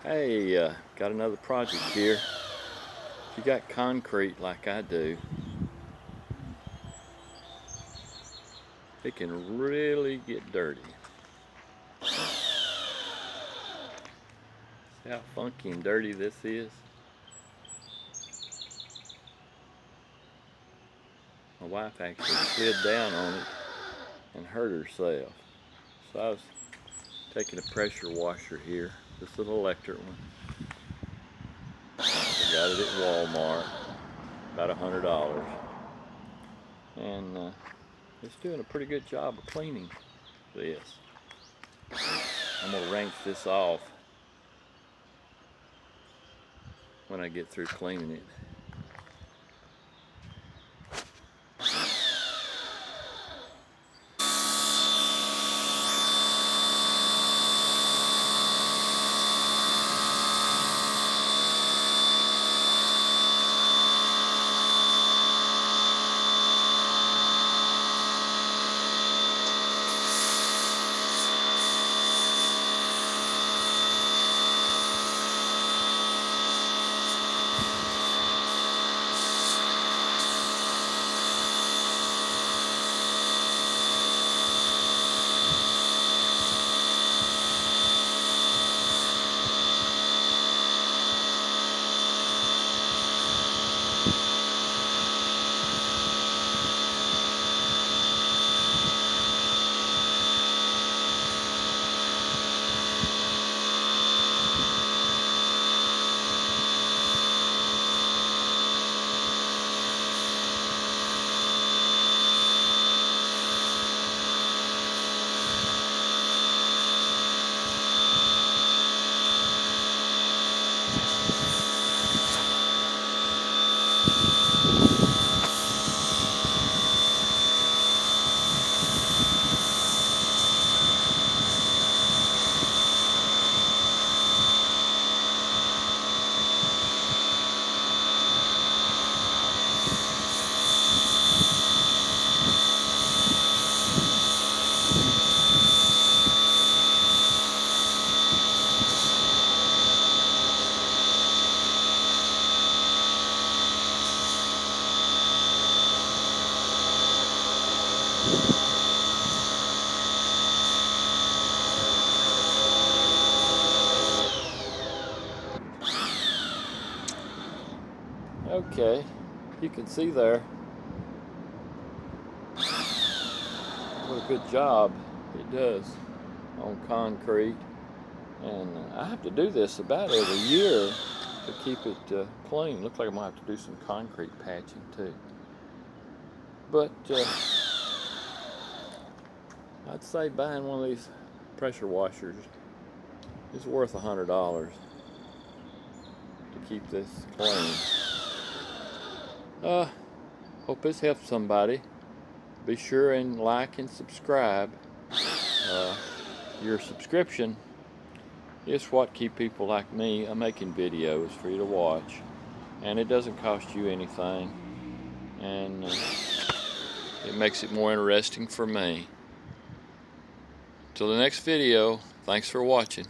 Hey, got another project here. If you got concrete like I do, it can really get dirty. See how funky and dirty this is? My wife actually slid down on it and hurt herself. So I was taking a pressure washer here, this little electric one. I got it at Walmart, about $100. And it's doing a pretty good job of cleaning this. I'm going to rinse this off when I get through cleaning it. Okay, you can see there what a good job it does on concrete. And I have to do this about every year to keep it clean. Looks like I might have to do some concrete patching too. But I'd say buying one of these pressure washers is worth $100 to keep this clean. Hope this helps somebody. Be sure and like and subscribe. Your subscription is what keep people like me making videos for you to watch, and it doesn't cost you anything, and it makes it more interesting for me. Till the next video, thanks for watching.